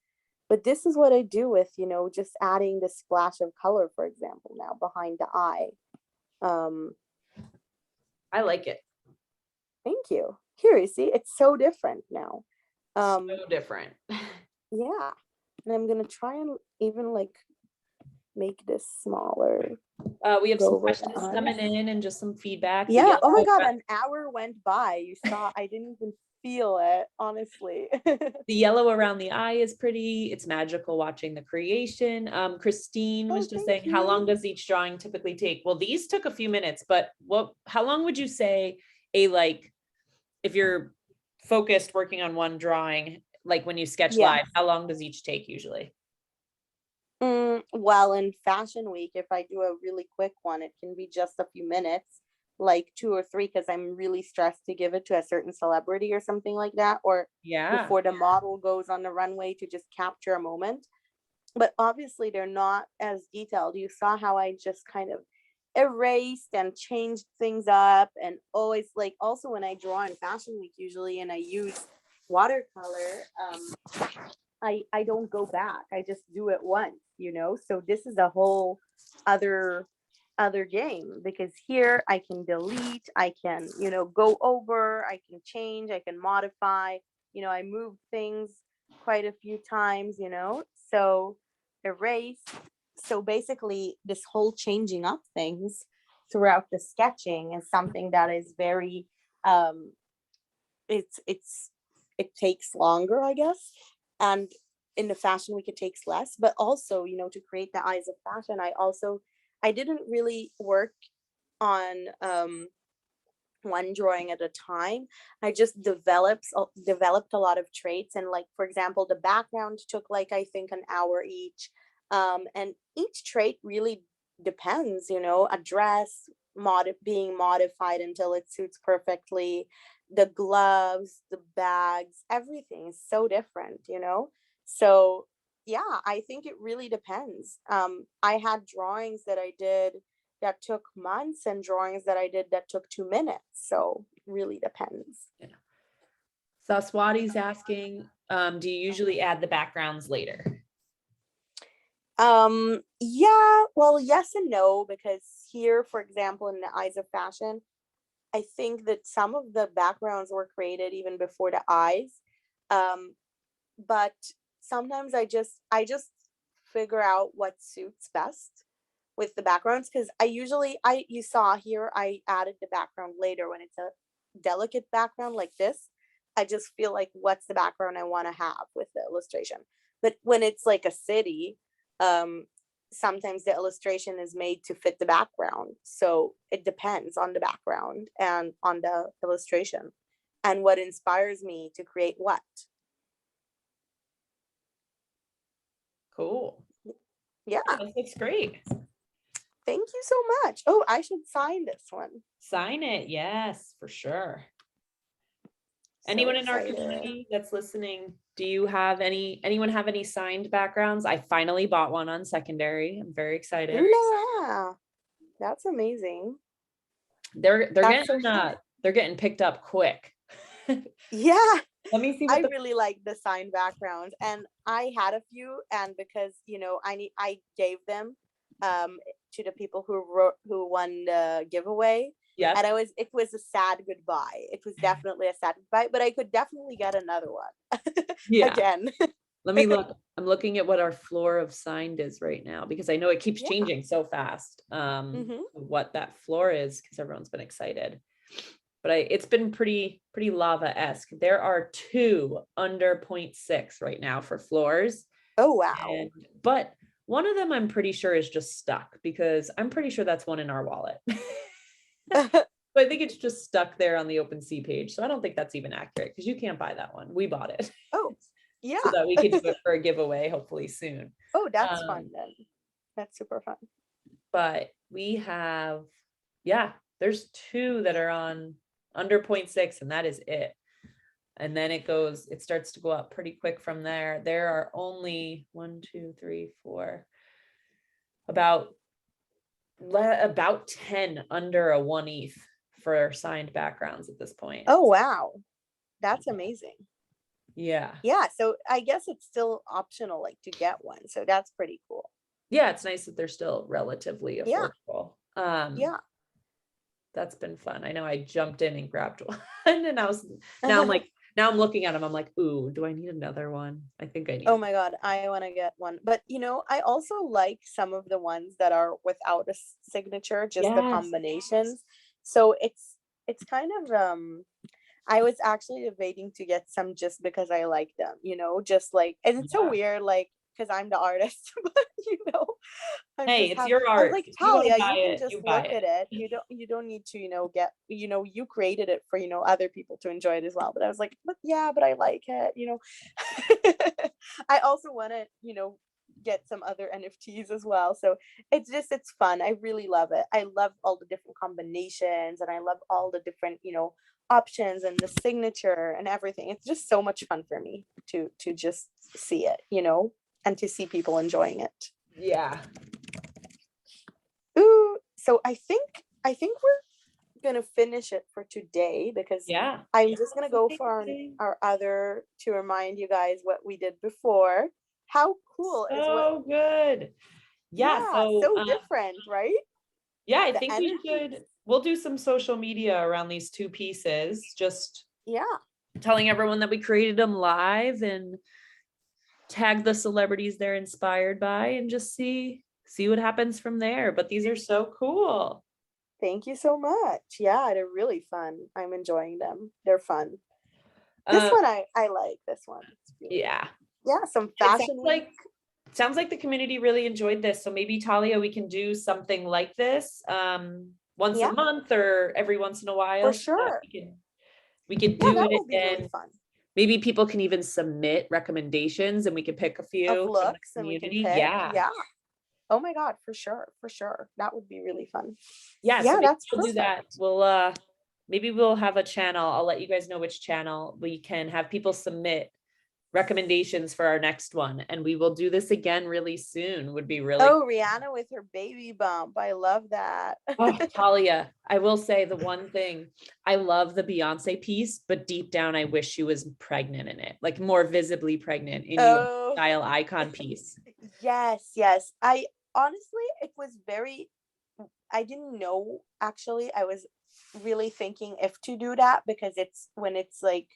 But this is what I do with, just adding this splash of color, for example, now behind the eye. Um, I like it. Thank you. Here, you see, it's so different now. So different. Yeah. And I'm gonna try and even like make this smaller. We have Go some over the questions eyes. coming in and just some feedback. The Yeah. Oh my yellow. God, an hour went by. You saw I didn't even feel it, honestly. The yellow around the eye is pretty. It's magical watching the creation. Christine Oh, was just thank saying, how long you. does each drawing typically take? Well, these took a few minutes, but how long would you say if you're focused working on one drawing, like when you sketch Yeah. live, how long does each take usually? Well, in Fashion Week, if I do a really quick one, it can be just a few minutes, like 2 or 3, because I'm really stressed to give it to a certain celebrity or something like that, or Yeah. before the model goes on the runway to just capture a moment. But obviously, they're not as detailed. You saw how I just kind of erased and changed things up, and always, like, also when I draw in Fashion Week usually and I use watercolor, I don't go back. I just do it once. So this is a whole other game, because here I can delete, I can, go over, I can change, I can modify, I move things quite a few times. So erase. So basically this whole changing up things throughout the sketching is something that is very it takes longer, I guess. And in the Fashion Week it takes less, but also, to create the eyes of fashion, I didn't really work on one drawing at a time. I just developed a lot of traits, and, like, for example, the background took, like, I think an hour each. And each trait really depends, a dress being modified until it suits perfectly, the gloves, the bags, everything is so different. So yeah, I think it really depends. I had drawings that I did that took months, and drawings that I did that took 2 minutes. So really depends. Yeah. Saswati's asking, do you usually add the backgrounds later? Yeah, well, yes and no, because here, for example, in the Eyes of Fashion, I think that some of the backgrounds were created even before the eyes. Um, but sometimes I just figure out what suits best with the backgrounds, because I you saw here I added the background later when it's a delicate background like this. I just feel like, what's the background I want to have with the illustration. But when it's like a city, um sometimes the illustration is made to fit the background, so it depends on the background and on the illustration and what inspires me to create what. Cool. Yeah. Yeah, this looks great. Thank you so much. Oh, I should sign this one. Sign it. Yes, for sure. So Anyone in our excited. community that's listening, do you have anyone have any signed backgrounds? I finally bought one on secondary. I'm very excited. Yeah, that's amazing. They're That's so getting fun. they're getting picked up quick. Yeah, Let me see I what the really like the signed backgrounds, and I had a few, and because I gave them um to the people who won the giveaway, yes. and it was a sad goodbye. It was definitely a sad goodbye, but I could definitely get another one Yeah. again. Let me look. I'm looking at what our floor of signed is right now because I know it keeps Yeah. changing so fast. Mm-hmm. What that floor is because everyone's been excited. But it's been pretty lava-esque. There are 2 under 0.6 right now for floors. Oh wow. But one of them I'm pretty sure is just stuck because I'm pretty sure that's one in our wallet. But I think it's just stuck there on the OpenSea page. So I don't think that's even accurate because you can't buy that one. We bought it. Oh So yeah. that we could do it for a giveaway hopefully soon. Oh, that's fun Um, then. That's super fun. but we have, yeah, there's 2 that are on under 0.6 and that is it. And then it starts to go up pretty quick from there. There are only 1, 2, 3, 4, about 10 under a 1 ETH for signed backgrounds at this point. Oh wow. That's amazing. Yeah. Yeah, so I guess it's still optional, like, to get one. So that's pretty cool. Yeah, it's nice that they're still relatively Yeah. affordable. Yeah. That's been fun. I know I jumped in and grabbed one and now I'm looking at them. I'm like, ooh, do I need another one? I think I Oh need. my God, I want to get one. But I also like some of the ones that are without a signature, just the Yes. combinations. So it's kind of I was actually debating to get some just because I like them, just like, and it's so Yeah. weird, like, because I'm the artist, but I'm Hey, just it's your I was art. like, If you want to Talia, buy you can it, just you buy look at it. it. You don't need to, get, you created it for, other people to enjoy it as well. But I was like, but yeah, but I like it. I also want to, get some other NFTs as well. So it's fun. I really love it. I love all the different combinations and I love all the different, options and the signature and everything. It's just so much fun for me to just see it, and to see people enjoying it. Yeah. Ooh, so I think we're gonna finish it for today because Yeah. I'm just gonna go for Amazing. our other to remind you guys what we did before. How cool is what? So good. Yeah. Yeah, So, so different, right? yeah, I The think energy. we'll do some social media around these two pieces, just Yeah. telling everyone that we created them live and tag the celebrities they're inspired by and just see what happens from there. But these are so cool. Thank you so much. Yeah, they're really fun. I'm enjoying them. They're fun. This Um, one I like this one. It's really yeah. yeah, some It fashion week. sounds like the community really enjoyed this. So maybe Talia, we can do something like this once a Yeah, month or every once in a for while. So that sure. we could Yeah, do that it will be really and fun. maybe people can even submit recommendations and we can pick a Of few from the looks and we can community. pick. Yeah. Yeah. Oh my God, for sure. For sure. That would be really fun. Yeah. So Yeah, maybe that's we'll do perfect. that. We'll maybe we'll have a channel. I'll let you guys know which channel we can have people submit recommendations for our next one. And we will do this again really soon. Would be really Oh, Rihanna with her baby bump. I love that. Oh, Talia, I will say the one thing I love the Beyonce piece, but deep down, I wish she was pregnant in it, like more visibly pregnant in your Oh, style icon piece. yes, yes. I honestly, it was very, I didn't know actually. I was really thinking if to do that because it's when it's like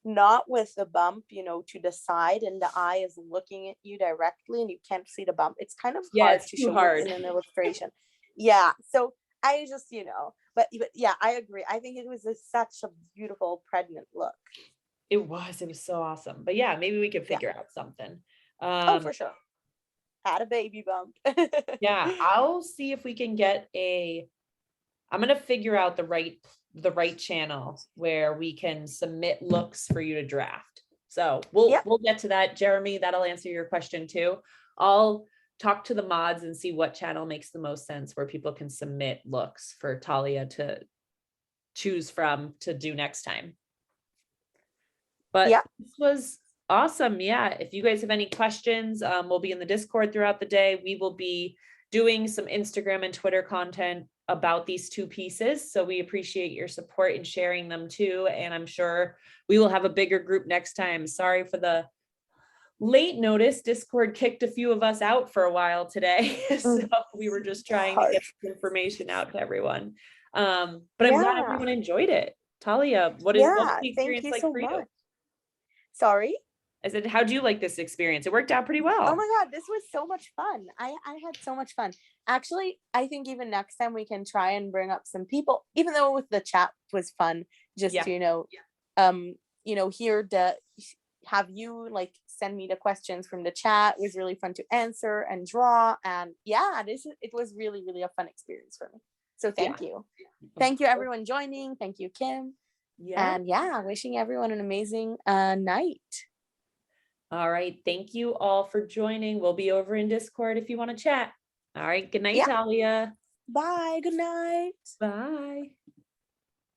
not with the bump, to the side and the eye is looking at you directly and you can't see the bump. It's kind of Yeah, hard it's to too show it hard. in an illustration. Yeah. So I just, but yeah, I agree. I think it was such a beautiful pregnant look. It was so awesome. But yeah, maybe we could Yeah. figure out something. Oh, Um, for sure. Had a baby bump. yeah, I'll see if we can get I'm gonna figure out the right channel where we can submit looks for you to draft. So we'll Yep. we'll get to that, Jeremy. That'll answer your question too. I'll talk to the mods and see what channel makes the most sense where people can submit looks for Talia to choose from to do next time. But Yep. this was awesome. Yeah. If you guys have any questions, we'll be in the Discord throughout the day. We will be doing some Instagram and Twitter content about these two pieces. So we appreciate your support in sharing them too. And I'm sure we will have a bigger group next time. Sorry for the late notice. Discord kicked a few of us out for a while today. So we were just trying to get Harsh. information out to everyone. But I'm glad Yeah. everyone enjoyed it. Talia, what was Yeah. the Thank experience you like so for you? much. Sorry. I said, how'd you like this experience? It worked out pretty Oh well. my God, this was so much fun. I had so much fun. Actually, I think even next time we can try and bring up some people, even though with the chat was fun, just Yeah. to, um, hear have you like send me the questions from the chat. It was really fun to answer and draw. And yeah, it was really, really a fun experience for me. So Yeah. thank you. Of Thank you course. everyone joining. Thank you, Kim. Yeah. And yeah, wishing everyone an amazing night. All right. Thank you all for joining. We'll be over in Discord if you want to chat. All right. Good night, Yeah. Talia. Bye. Good night. Bye.